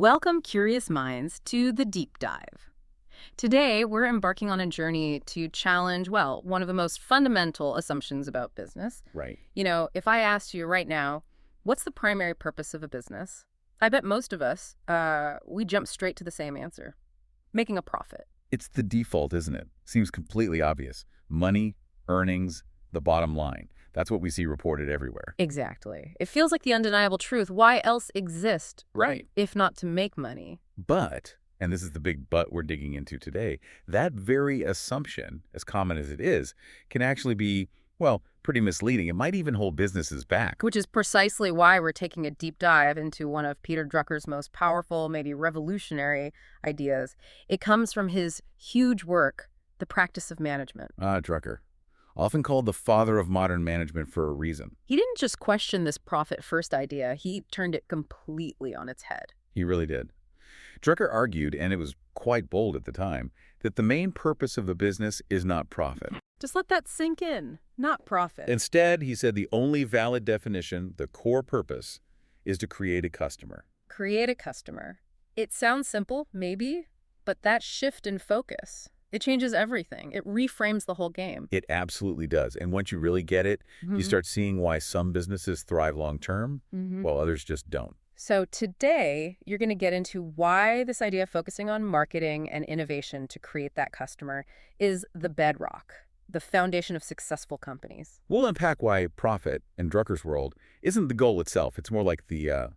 Welcome, curious minds, to the deep dive. Today, we're embarking on a journey to challenge, well, one of the most fundamental assumptions about business. Right. If I asked you right now, what's the primary purpose of a business? I bet most of us, we jump straight to the same answer: making a profit. It's the default, isn't it? Seems completely obvious. Money, earnings, the bottom line. That's what we see reported everywhere. Exactly. It feels like the undeniable truth. Why else exist? Right. If not to make money? But, and this is the big but we're digging into today, that very assumption, as common as it is, can actually be, well, pretty misleading. It might even hold businesses back. Which is precisely why we're taking a deep dive into one of Peter Drucker's most powerful, maybe revolutionary ideas. It comes from his huge work, The Practice of Management. Drucker. Often called the father of modern management for a reason. He didn't just question this profit-first idea, he turned it completely on its head. He really did. Drucker argued, and it was quite bold at the time, that the main purpose of the business is not profit. Just let that sink in. Not profit. Instead, he said the only valid definition, the core purpose, is to create a customer. Create a customer. It sounds simple, maybe, but that shift in focus, it changes everything. It reframes the whole game. It absolutely does. And once you really get it, you start seeing why some businesses thrive long-term, while others just don't. So today, you're going to get into why this idea of focusing on marketing and innovation to create that customer is the bedrock, the foundation of successful companies. We'll unpack why profit, in Drucker's world, isn't the goal itself. It's more like the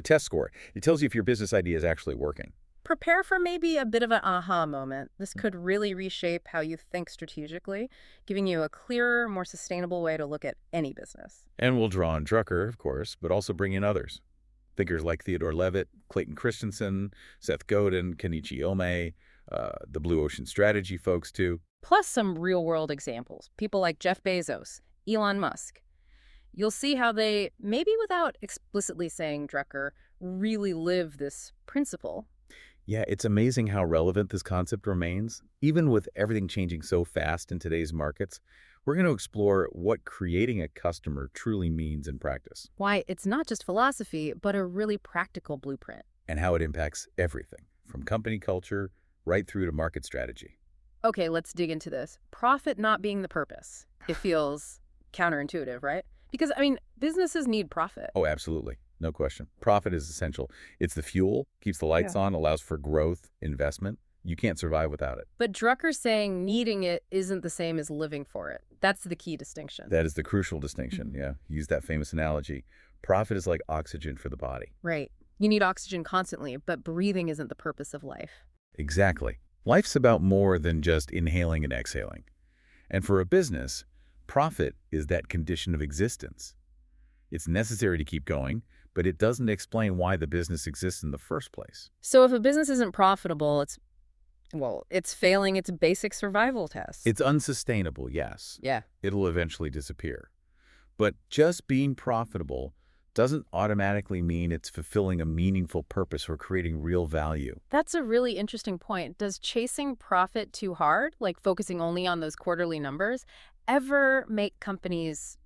test score. It tells you if your business idea is actually working. Prepare for maybe a bit of an aha moment. This could really reshape how you think strategically, giving you a clearer, more sustainable way to look at any business. And we'll draw on Drucker, of course, but also bring in others. Thinkers like Theodore Levitt, Clayton Christensen, Seth Godin, Kenichi Ohmae, the Blue Ocean Strategy folks too. Plus some real-world examples. People like Jeff Bezos, Elon Musk. You'll see how they, maybe without explicitly saying Drucker, really live this principle. Yeah, it's amazing how relevant this concept remains. Even with everything changing so fast in today's markets, we're going to explore what creating a customer truly means in practice. Why it's not just philosophy, but a really practical blueprint. And how it impacts everything, from company culture right through to market strategy. Okay, let's dig into this. Profit not being the purpose. It feels counterintuitive, right? Because, businesses need profit. Oh, absolutely. No question. Profit is essential. It's the fuel, keeps the lights on, allows for growth, investment. You can't survive without it. But Drucker saying needing it isn't the same as living for it. That's the key distinction. That is the crucial distinction, yeah. Use that famous analogy. Profit is like oxygen for the body. Right. You need oxygen constantly, but breathing isn't the purpose of life. Exactly. Life's about more than just inhaling and exhaling. And for a business, profit is that condition of existence. It's necessary to keep going, but it doesn't explain why the business exists in the first place. So if a business isn't profitable, it's failing its basic survival test. It's unsustainable, yes. Yeah. It'll eventually disappear. But just being profitable doesn't automatically mean it's fulfilling a meaningful purpose or creating real value. That's a really interesting point. Does chasing profit too hard, like focusing only on those quarterly numbers, ever make companies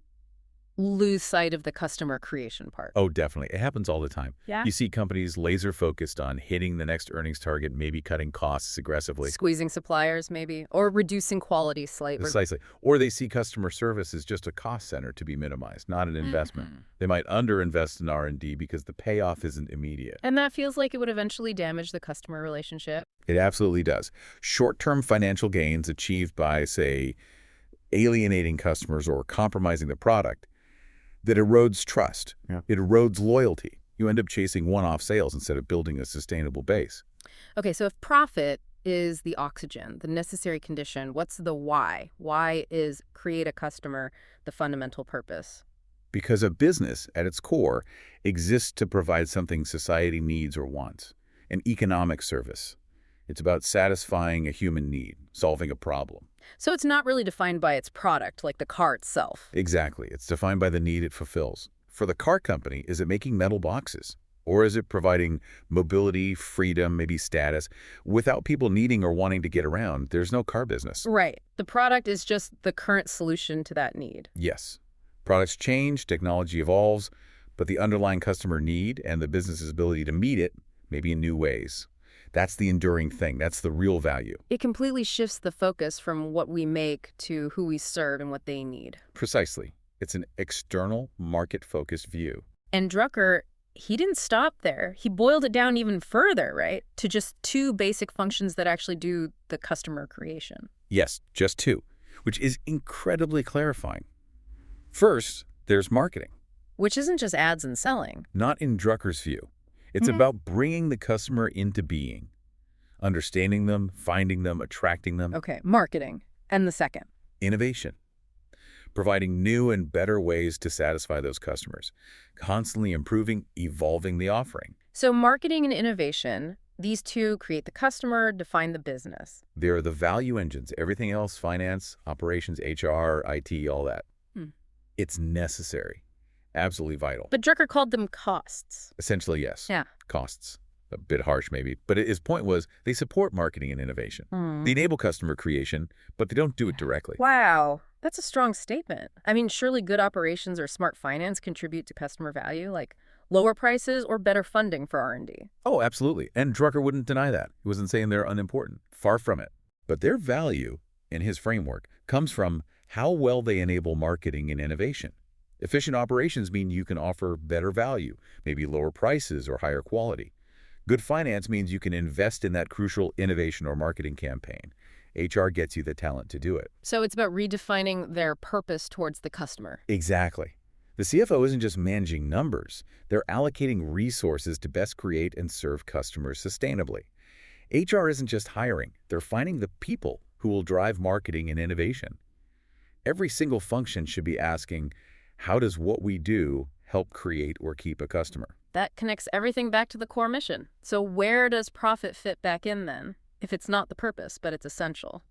lose sight of the customer creation part? Oh, definitely. It happens all the time. Yeah. You see companies laser focused on hitting the next earnings target, maybe cutting costs aggressively. Squeezing suppliers, maybe, or reducing quality slightly. Precisely. Or they see customer service as just a cost center to be minimized, not an investment. They might underinvest in R&D because the payoff isn't immediate. And that feels like it would eventually damage the customer relationship. It absolutely does. Short-term financial gains achieved by, say, alienating customers or compromising the product, that erodes trust. Yeah. It erodes loyalty. You end up chasing one-off sales instead of building a sustainable base. Okay, so if profit is the oxygen, the necessary condition, what's the why? Why is create a customer the fundamental purpose? Because a business, at its core, exists to provide something society needs or wants, an economic service. It's about satisfying a human need, solving a problem. So it's not really defined by its product, like the car itself. Exactly. It's defined by the need it fulfills. For the car company, is it making metal boxes? Or is it providing mobility, freedom, maybe status? Without people needing or wanting to get around, there's no car business. Right. The product is just the current solution to that need. Yes. Products change, technology evolves, but the underlying customer need and the business's ability to meet it maybe in new ways. That's the enduring thing. That's the real value. It completely shifts the focus from what we make to who we serve and what they need. Precisely. It's an external, market-focused view. And Drucker, he didn't stop there. He boiled it down even further, right? To just two basic functions that actually do the customer creation. Yes, just two, which is incredibly clarifying. First, there's marketing. Which isn't just ads and selling. Not in Drucker's view. It's about bringing the customer into being, understanding them, finding them, attracting them. Okay, marketing. And the second? Innovation. Providing new and better ways to satisfy those customers. Constantly improving, evolving the offering. So marketing and innovation, these two create the customer, define the business. They're the value engines. Everything else, finance, operations, HR, IT, all that. It's necessary. Absolutely vital. But Drucker called them costs. Essentially, yes. Yeah. Costs. A bit harsh, maybe. But his point was they support marketing and innovation. They enable customer creation, but they don't do it directly. Wow. That's a strong statement. I mean, surely good operations or smart finance contribute to customer value, like lower prices or better funding for R&D. Oh, absolutely. And Drucker wouldn't deny that. He wasn't saying they're unimportant. Far from it. But their value, in his framework, comes from how well they enable marketing and innovation. Efficient operations mean you can offer better value, maybe lower prices or higher quality. Good finance means you can invest in that crucial innovation or marketing campaign. HR gets you the talent to do it. So it's about redefining their purpose towards the customer. Exactly. The CFO isn't just managing numbers. They're allocating resources to best create and serve customers sustainably. HR isn't just hiring. They're finding the people who will drive marketing and innovation. Every single function should be asking, how does what we do help create or keep a customer? That connects everything back to the core mission. So where does profit fit back in then? If it's not the purpose, but it's essential.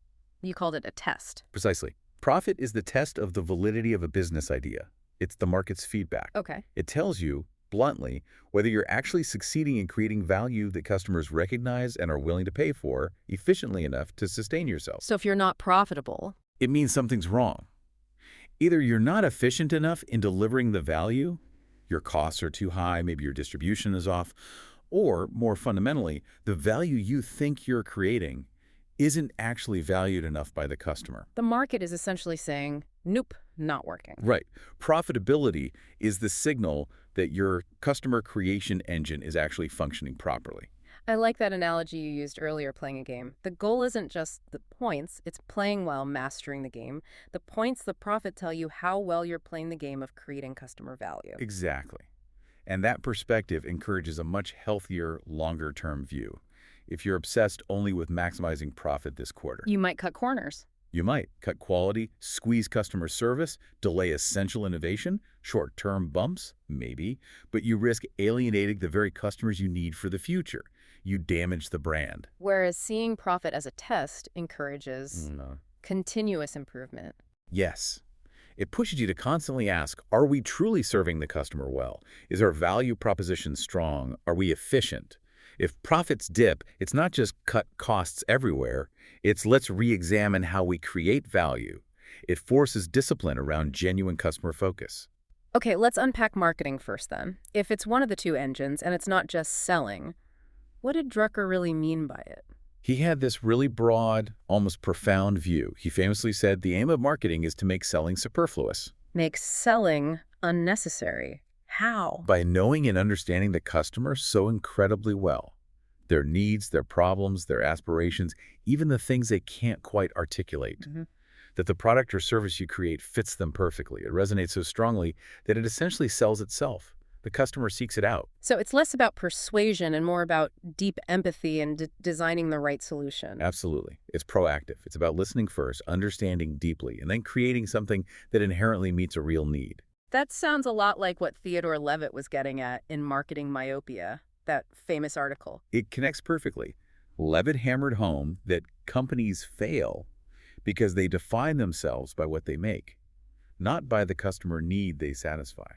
You called it a test. Precisely. Profit is the test of the validity of a business idea. It's the market's feedback. Okay. It tells you, bluntly, whether you're actually succeeding in creating value that customers recognize and are willing to pay for efficiently enough to sustain yourself. So if you're not profitable, it means something's wrong. Either you're not efficient enough in delivering the value, your costs are too high, maybe your distribution is off, or, more fundamentally, the value you think you're creating isn't actually valued enough by the customer. the market is essentially saying, nope, not working. Right. Profitability is the signal that your customer creation engine is actually functioning properly. I like that analogy you used earlier, playing a game. The goal isn't just the points, it's playing well, mastering the game. The points, the profit, tell you how well you're playing the game of creating customer value. Exactly. And that perspective encourages a much healthier, longer-term view. If you're obsessed only with maximizing profit this quarter, You might cut corners. you might cut quality, squeeze customer service, delay essential innovation, short-term bumps, maybe, but you risk alienating the very customers you need for the future. You damage the brand. Whereas seeing profit as a test encourages continuous improvement. Yes. It pushes you to constantly ask, are we truly serving the customer well? Is our value proposition strong? Are we efficient? If profits dip, it's not just cut costs everywhere. It's let's re-examine how we create value. It forces discipline around genuine customer focus. Okay, let's unpack marketing first then. If it's one of the two engines and it's not just selling, what did Drucker really mean by it? He had this really broad, almost profound view. He famously said the aim of marketing is to make selling superfluous. Make selling unnecessary. How? By knowing and understanding the customer so incredibly well. Their needs, their problems, their aspirations, even the things they can't quite articulate. That the product or service you create fits them perfectly. It resonates so strongly that it essentially sells itself. The customer seeks it out. So it's less about persuasion and more about deep empathy and designing the right solution. Absolutely. It's proactive. It's about listening first, understanding deeply, and then creating something that inherently meets a real need. That sounds a lot like what Theodore Levitt was getting at in Marketing Myopia, that famous article. It connects perfectly. Levitt hammered home that companies fail because they define themselves by what they make, not by the customer need they satisfy.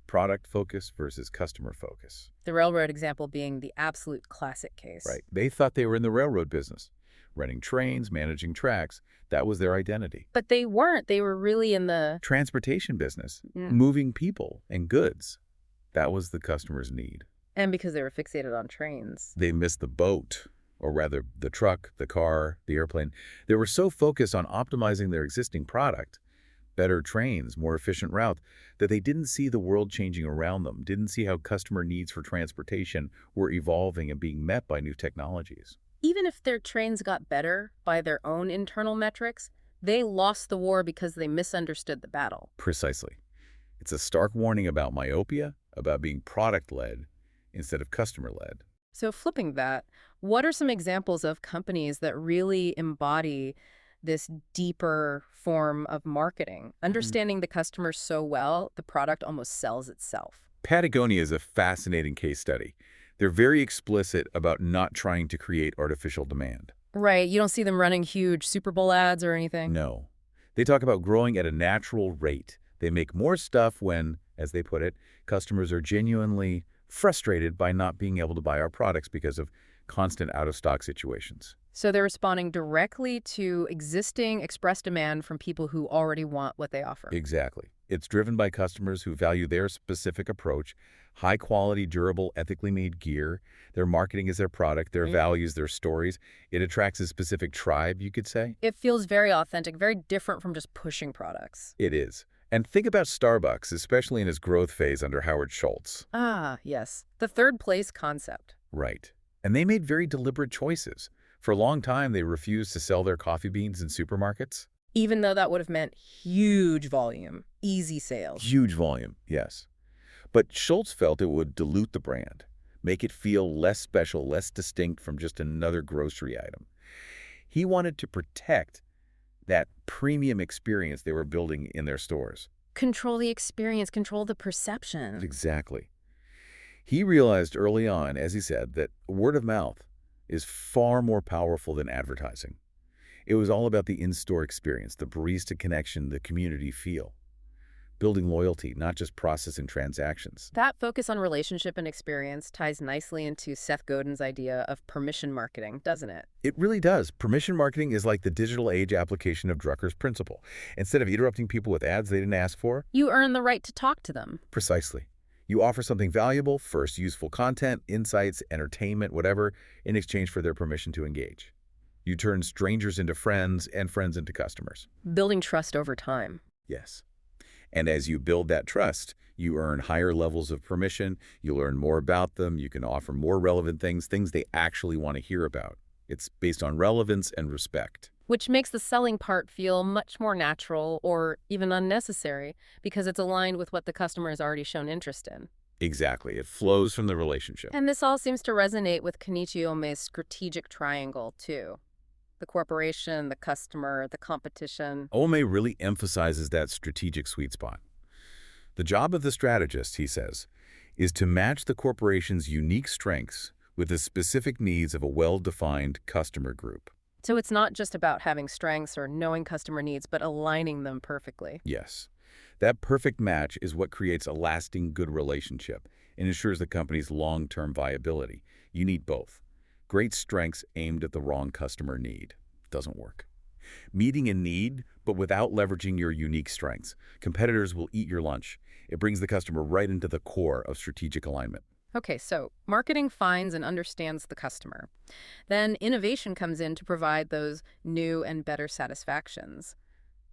Product focus versus customer focus. The railroad example being the absolute classic case. Right. They thought they were in the railroad business, running trains, managing tracks. That was their identity. But they weren't. They were really in the Transportation business, moving people and goods. That was the customer's need. And because they were fixated on trains. They missed the boat, or rather the truck, the car, the airplane. They were so focused on optimizing their existing product, better trains, more efficient routes, that they didn't see the world changing around them, didn't see how customer needs for transportation were evolving and being met by new technologies. Even if their trains got better by their own internal metrics, they lost the war because they misunderstood the battle. Precisely. It's a stark warning about myopia, about being product-led instead of customer-led. So flipping that, what are some examples of companies that really embody this deeper form of marketing, understanding the customer so well, the product almost sells itself? Patagonia is a fascinating case study. They're very explicit about not trying to create artificial demand. Right, you don't see them running huge Super Bowl ads or anything? No. They talk about growing at a natural rate. They make more stuff when, as they put it, customers are genuinely frustrated by not being able to buy our products because of constant out-of-stock situations. So they're responding directly to existing expressed demand from people who already want what they offer. Exactly. It's driven by customers who value their specific approach, high-quality, durable, ethically made gear. Their marketing is their product, their values, their stories. It attracts a specific tribe, you could say. It feels very authentic, very different from just pushing products. It is. And think about Starbucks, especially in its growth phase under Howard Schultz. Ah, yes. The third place concept. Right. And they made very deliberate choices. For a long time, they refused to sell their coffee beans in supermarkets. Even though that would have meant huge volume, easy sales. Huge volume, yes. But Schultz felt it would dilute the brand, make it feel less special, less distinct from just another grocery item. He wanted to protect that premium experience they were building in their stores. Control the experience, control the perception. Exactly. He realized early on, as he said, that word of mouth is far more powerful than advertising. It was all about the in-store experience, the barista connection, the community feel. Building loyalty, not just processing transactions. That focus on relationship and experience ties nicely into Seth Godin's idea of permission marketing, doesn't it? It really does. Permission marketing is like the digital age application of Drucker's principle. Instead of interrupting people with ads they didn't ask for, You earn the right to talk to them. precisely. You offer something valuable, first useful content, insights, entertainment, whatever, in exchange for their permission to engage. You turn strangers into friends and friends into customers. Building trust over time. Yes. And as you build that trust, you earn higher levels of permission, you learn more about them, you can offer more relevant things they actually want to hear about. It's based on relevance and respect. Which makes the selling part feel much more natural or even unnecessary because it's aligned with what the customer has already shown interest in. Exactly. It flows from the relationship. And this all seems to resonate with Kenichi Ome's strategic triangle, too. The corporation, the customer, the competition. Ome really emphasizes that strategic sweet spot. The job of the strategist, he says, is to match the corporation's unique strengths with the specific needs of a well-defined customer group. So it's not just about having strengths or knowing customer needs, but aligning them perfectly. Yes. That perfect match is what creates a lasting good relationship and ensures the company's long-term viability. You need both. Great strengths aimed at the wrong customer need. Doesn't work. Meeting a need, but without leveraging your unique strengths. Competitors will eat your lunch. It brings the customer right into the core of strategic alignment. Okay, so marketing finds and understands the customer. Then innovation comes in to provide those new and better satisfactions.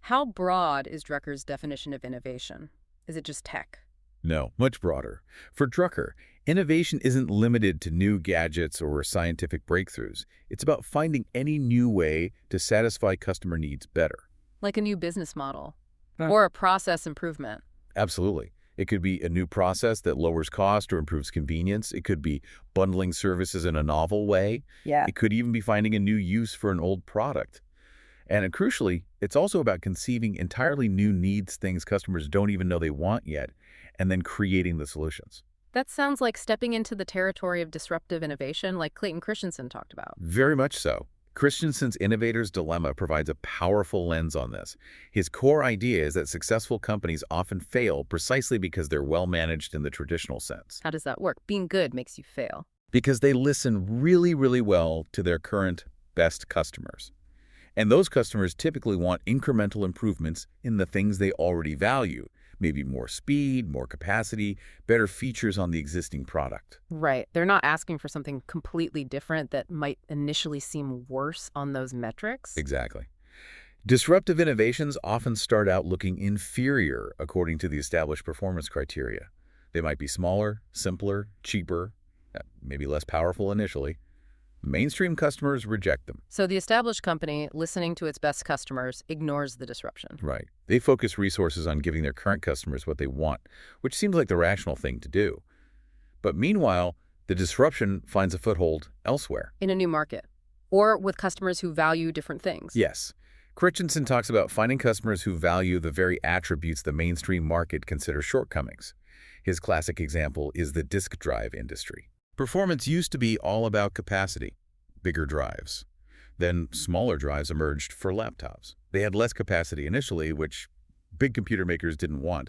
How broad is Drucker's definition of innovation? Is it just tech? No, much broader. For Drucker, innovation isn't limited to new gadgets or scientific breakthroughs. It's about finding any new way to satisfy customer needs better. Like a new business model or a process improvement. Absolutely. It could be a new process that lowers cost or improves convenience. It could be bundling services in a novel way. Yeah. It could even be finding a new use for an old product. And crucially, it's also about conceiving entirely new needs, things customers don't even know they want yet, and then creating the solutions. That sounds like stepping into the territory of disruptive innovation like Clayton Christensen talked about. Very much so. Christensen's Innovator's Dilemma provides a powerful lens on this. His core idea is that successful companies often fail precisely because they're well managed in the traditional sense. How does that work? Being good makes you fail. Because they listen really, really well to their current best customers. And those customers typically want incremental improvements in the things they already value, Maybe more speed, more capacity, better features on the existing product. Right. They're not asking for something completely different that might initially seem worse on those metrics. Exactly. Disruptive innovations often start out looking inferior according to the established performance criteria. They might be smaller, simpler, cheaper, maybe less powerful initially. Mainstream customers reject them. So the established company, listening to its best customers, ignores the disruption. Right. They focus resources on giving their current customers what they want, which seems like the rational thing to do. But meanwhile, the disruption finds a foothold elsewhere. In a new market. Or with customers who value different things. Yes. Christensen talks about finding customers who value the very attributes the mainstream market considers shortcomings. His classic example is the disk drive industry. Performance used to be all about capacity, bigger drives. Then smaller drives emerged for laptops. They had less capacity initially, which big computer makers didn't want,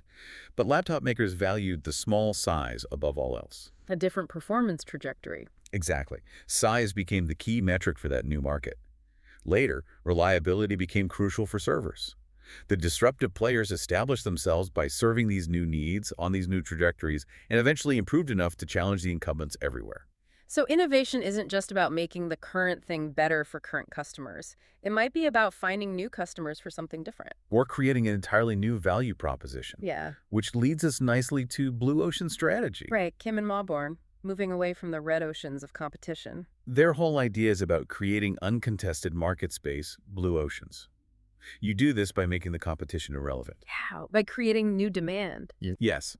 but laptop makers valued the small size above all else. A different performance trajectory. Exactly. Size became the key metric for that new market. Later, reliability became crucial for servers. The disruptive players established themselves by serving these new needs on these new trajectories and eventually improved enough to challenge the incumbents everywhere. So innovation isn't just about making the current thing better for current customers. It might be about finding new customers for something different. Or creating an entirely new value proposition. Yeah. Which leads us nicely to Blue Ocean strategy. Right, Kim and Mawborn, moving away from the red oceans of competition. Their whole idea is about creating uncontested market space, blue oceans. You do this by making the competition irrelevant. Yeah, by creating new demand. Yes,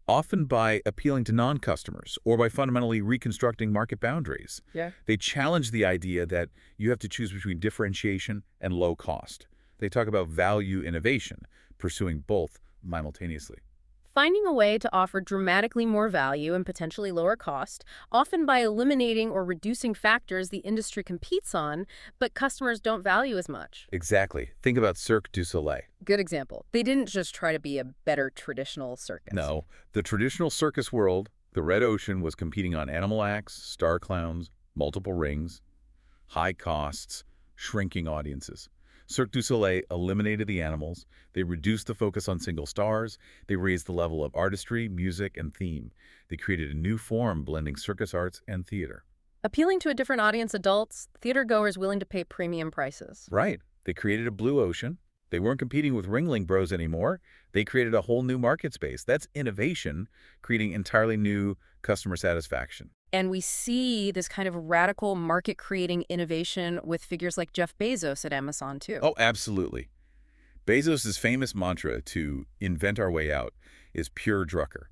often by appealing to non-customers or by fundamentally reconstructing market boundaries. Yeah. They challenge the idea that you have to choose between differentiation and low cost. They talk about value innovation, pursuing both simultaneously. Finding a way to offer dramatically more value and potentially lower cost, often by eliminating or reducing factors the industry competes on, but customers don't value as much. Exactly. Think about Cirque du Soleil. Good example. They didn't just try to be a better traditional circus. No, the traditional circus world, the red ocean, was competing on animal acts, star clowns, multiple rings, high costs, shrinking audiences. Cirque du Soleil eliminated the animals, they reduced the focus on single stars, they raised the level of artistry, music, and theme. They created a new form blending circus arts and theater. Appealing to a different audience, adults, theater-goers willing to pay premium prices. Right. They created a blue ocean. They weren't competing with Ringling Bros anymore. They created a whole new market space. That's innovation, creating entirely new customer satisfaction. And we see this kind of radical market-creating innovation with figures like Jeff Bezos at Amazon, too. Oh, absolutely. Bezos' famous mantra to invent our way out is pure Drucker.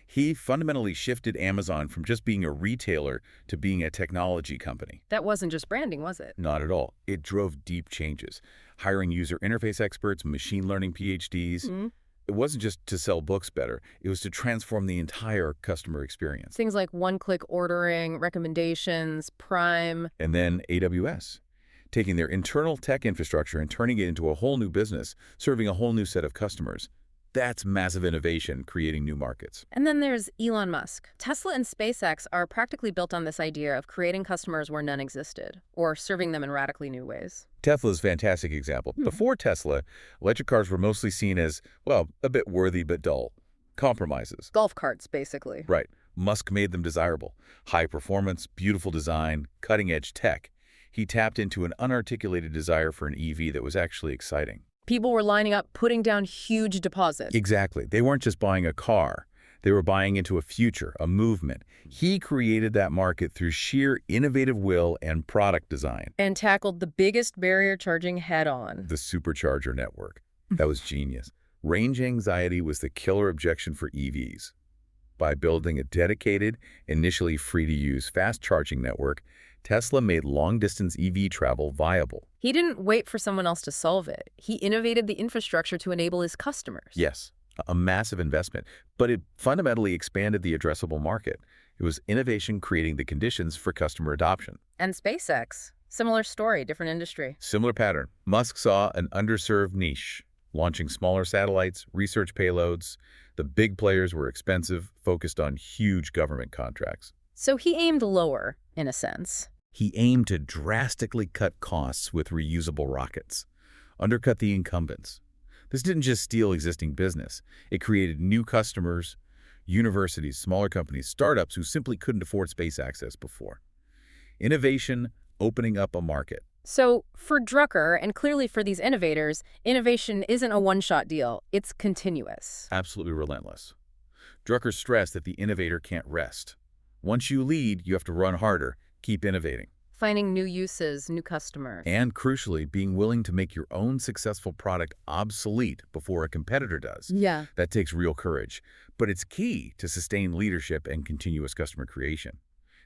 He fundamentally shifted Amazon from just being a retailer to being a technology company. That wasn't just branding, was it? Not at all. It drove deep changes, hiring user interface experts, machine learning PhDs. Mm-hmm. It wasn't just to sell books better. It was to transform the entire customer experience. Things like one-click ordering, recommendations, Prime. And then AWS, taking their internal tech infrastructure and turning it into a whole new business, serving a whole new set of customers. That's massive innovation, creating new markets. And then there's Elon Musk. Tesla and SpaceX are practically built on this idea of creating customers where none existed, or serving them in radically new ways. Tesla's a fantastic example. Before Tesla, electric cars were mostly seen as, well, a bit worthy but dull. Compromises. Golf carts, basically. Right. Musk made them desirable. High performance, beautiful design, cutting-edge tech. He tapped into an unarticulated desire for an EV that was actually exciting. People were lining up, putting down huge deposits. Exactly. They weren't just buying a car. They were buying into a future, a movement. He created that market through sheer innovative will and product design. And tackled the biggest barrier charging head-on. The supercharger network. That was genius. Range anxiety was the killer objection for EVs. By building a dedicated, initially free-to-use fast-charging network, Tesla made long-distance EV travel viable. He didn't wait for someone else to solve it. He innovated the infrastructure to enable his customers. Yes, a massive investment, but it fundamentally expanded the addressable market. It was innovation creating the conditions for customer adoption. And SpaceX. Similar story, different industry. Similar pattern. Musk saw an underserved niche, launching smaller satellites, research payloads. The big players were expensive, focused on huge government contracts. So he aimed lower, in a sense. He aimed to drastically cut costs with reusable rockets, undercut the incumbents. This didn't just steal existing business. It created new customers, universities, smaller companies, startups who simply couldn't afford space access before. Innovation opening up a market. So for Drucker, and clearly for these innovators, innovation isn't a one-shot deal. It's continuous. Absolutely relentless. Drucker stressed that the innovator can't rest. Once you lead, you have to run harder, keep innovating. Finding new uses, new customers. And crucially, being willing to make your own successful product obsolete before a competitor does. Yeah. That takes real courage, but it's key to sustained leadership and continuous customer creation.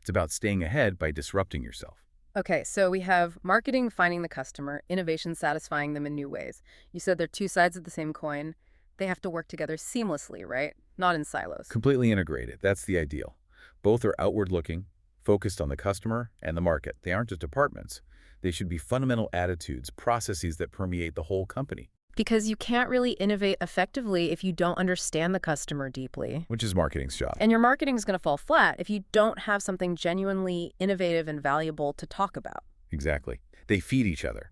It's about staying ahead by disrupting yourself. Okay, so we have marketing finding the customer, innovation satisfying them in new ways. You said they're two sides of the same coin. They have to work together seamlessly, right? Not in silos. Completely integrated. That's the ideal. Both are outward-looking, focused on the customer and the market. They aren't just departments. They should be fundamental attitudes, processes that permeate the whole company. Because you can't really innovate effectively if you don't understand the customer deeply. Which is marketing's job. And your marketing is going to fall flat if you don't have something genuinely innovative and valuable to talk about. Exactly. They feed each other.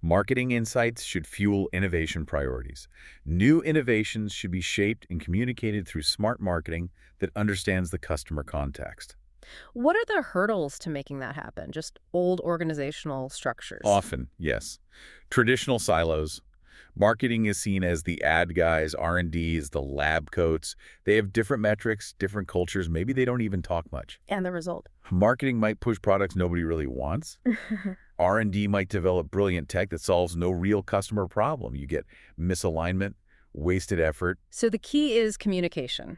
Marketing insights should fuel innovation priorities. New innovations should be shaped and communicated through smart marketing that understands the customer context. What are the hurdles to making that happen? Just old organizational structures? Often, yes. Traditional silos. Marketing is seen as the ad guys, R&D is the lab coats. They have different metrics, different cultures. Maybe they don't even talk much. And the result? Marketing might push products nobody really wants. R&D might develop brilliant tech that solves no real customer problem. You get misalignment, wasted effort. So the key is communication.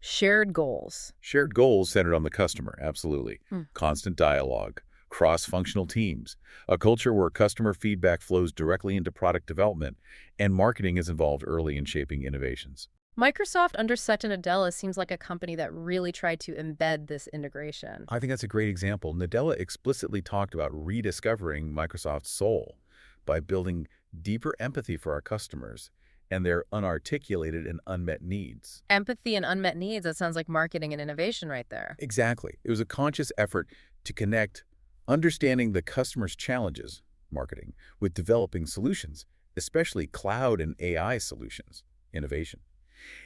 Shared goals. Shared goals centered on the customer, absolutely. Constant dialogue. Cross-functional teams, a culture where customer feedback flows directly into product development, and marketing is involved early in shaping innovations. Microsoft under Satya Nadella seems like a company that really tried to embed this integration. I think that's a great example. Nadella explicitly talked about rediscovering Microsoft's soul by building deeper empathy for our customers and their unarticulated and unmet needs. Empathy and unmet needs, that sounds like marketing and innovation right there. Exactly. It was a conscious effort to connect understanding the customer's challenges, marketing, with developing solutions, especially cloud and AI solutions, innovation.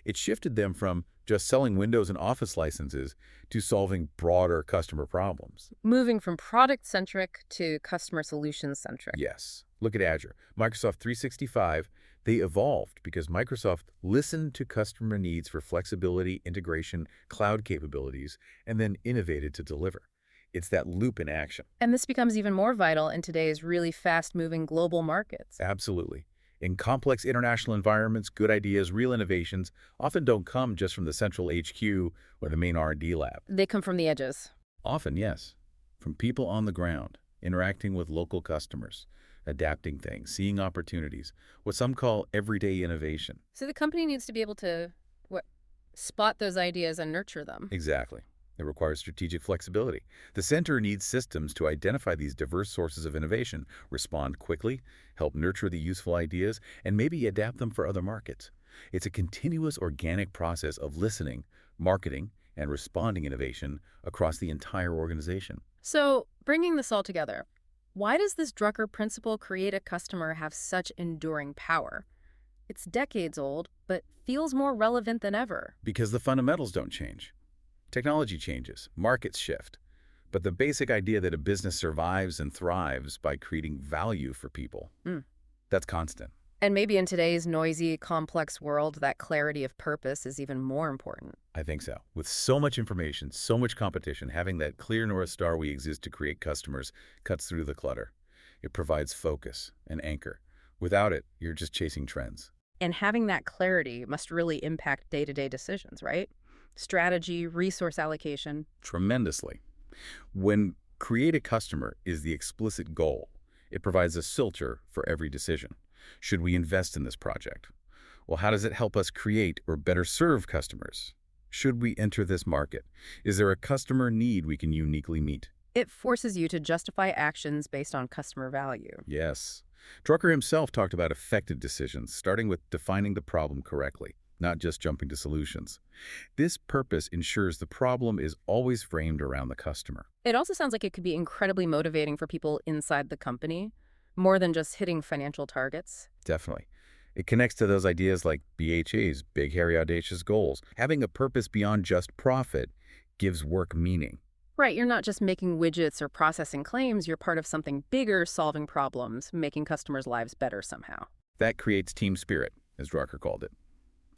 It shifted them from just selling Windows and Office licenses to solving broader customer problems. Moving from product-centric to customer solution-centric. Yes. Look at Azure. Microsoft 365, they evolved because Microsoft listened to customer needs for flexibility, integration, cloud capabilities, and then innovated to deliver. It's that loop in action. And this becomes even more vital in today's really fast-moving global markets. Absolutely. In complex international environments, good ideas, real innovations often don't come just from the central HQ or the main R&D lab. They come from the edges. Often, yes. From people on the ground, interacting with local customers, adapting things, seeing opportunities, what some call everyday innovation. So the company needs to be able to, spot those ideas and nurture them. Exactly. It requires strategic flexibility. The center needs systems to identify these diverse sources of innovation, respond quickly, help nurture the useful ideas, and maybe adapt them for other markets. It's a continuous organic process of listening, marketing, and responding innovation across the entire organization. So, bringing this all together, why does this Drucker principle, create a customer, have such enduring power? It's decades old, but feels more relevant than ever. Because the fundamentals don't change. Technology changes, markets shift, but the basic idea that a business survives and thrives by creating value for people, that's constant. And maybe in today's noisy, complex world, that clarity of purpose is even more important. I think so. With so much information, so much competition, having that clear North Star we exist to create customers cuts through the clutter. It provides focus and anchor. Without it, you're just chasing trends. And having that clarity must really impact day-to-day decisions, right? Strategy, resource allocation. Tremendously. When create a customer is the explicit goal, it provides a filter for every decision. Should we invest in this project? Well, how does it help us create or better serve customers? Should we enter this market? Is there a customer need we can uniquely meet? It forces you to justify actions based on customer value. Yes. Drucker himself talked about effective decisions, starting with defining the problem correctly, not just jumping to solutions. This purpose ensures the problem is always framed around the customer. It also sounds like it could be incredibly motivating for people inside the company, more than just hitting financial targets. Definitely. It connects to those ideas like BHA's, big, hairy, audacious goals. Having a purpose beyond just profit gives work meaning. Right, you're not just making widgets or processing claims, you're part of something bigger, solving problems, making customers' lives better somehow. That creates team spirit, as Drucker called it.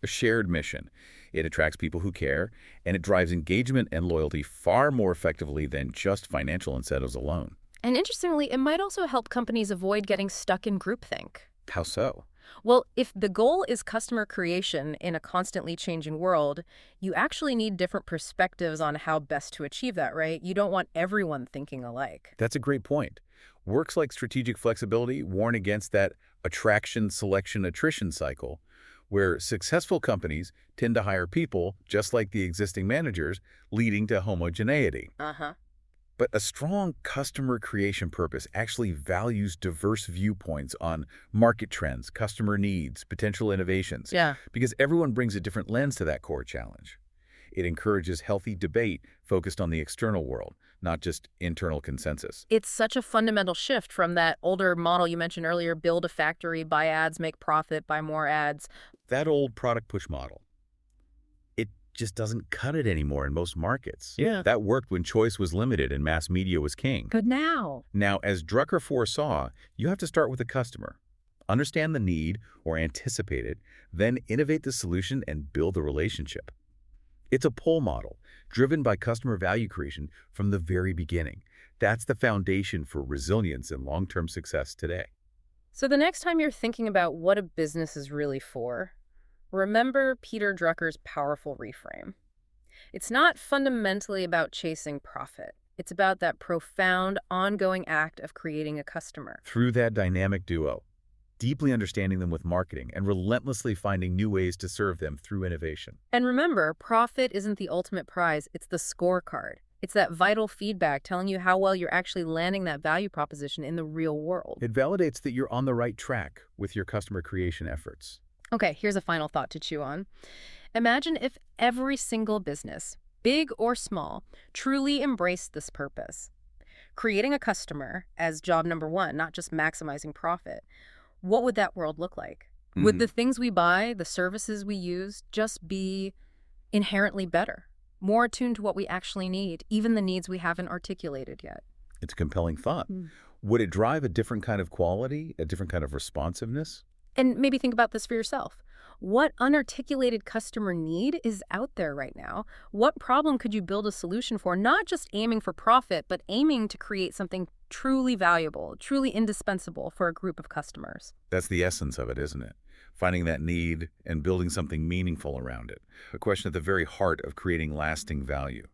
A shared mission. It attracts people who care, and it drives engagement and loyalty far more effectively than just financial incentives alone. And interestingly, it might also help companies avoid getting stuck in groupthink. How so? Well, if the goal is customer creation in a constantly changing world, you actually need different perspectives on how best to achieve that, right? You don't want everyone thinking alike. That's a great point. Works like strategic flexibility warn against that attraction, selection, attrition cycle, where successful companies tend to hire people just like the existing managers, leading to homogeneity. Uh-huh. But a strong customer creation purpose actually values diverse viewpoints on market trends, customer needs, potential innovations, Yeah. because everyone brings a different lens to that core challenge. It encourages healthy debate focused on the external world, not just internal consensus. It's such a fundamental shift from that older model you mentioned earlier, build a factory, buy ads, make profit, buy more ads. That old product push model, it just doesn't cut it anymore in most markets. Yeah. That worked when choice was limited and mass media was king. Good now. Now, as Drucker foresaw, you have to start with the customer. Understand the need or anticipate it, then innovate the solution and build the relationship. It's a pull model, driven by customer value creation from the very beginning. That's the foundation for resilience and long-term success today. So the next time you're thinking about what a business is really for, remember Peter Drucker's powerful reframe. It's not fundamentally about chasing profit. It's about that profound, ongoing act of creating a customer. Through that dynamic duo, deeply understanding them with marketing and relentlessly finding new ways to serve them through innovation. And remember, profit isn't the ultimate prize, it's the scorecard. It's that vital feedback telling you how well you're actually landing that value proposition in the real world. It validates that you're on the right track with your customer creation efforts. Okay, here's a final thought to chew on. Imagine if every single business, big or small, truly embraced this purpose. Creating a customer as job number one, not just maximizing profit. What would that world look like? Would the things we buy, the services we use, just be inherently better, more attuned to what we actually need, even the needs we haven't articulated yet? It's a compelling thought. Would it drive a different kind of quality, a different kind of responsiveness? And maybe think about this for yourself. What unarticulated customer need is out there right now? What problem could you build a solution for, not just aiming for profit, but aiming to create something truly valuable, truly indispensable for a group of customers? That's the essence of it, isn't it? Finding that need and building something meaningful around it. A question at the very heart of creating lasting value.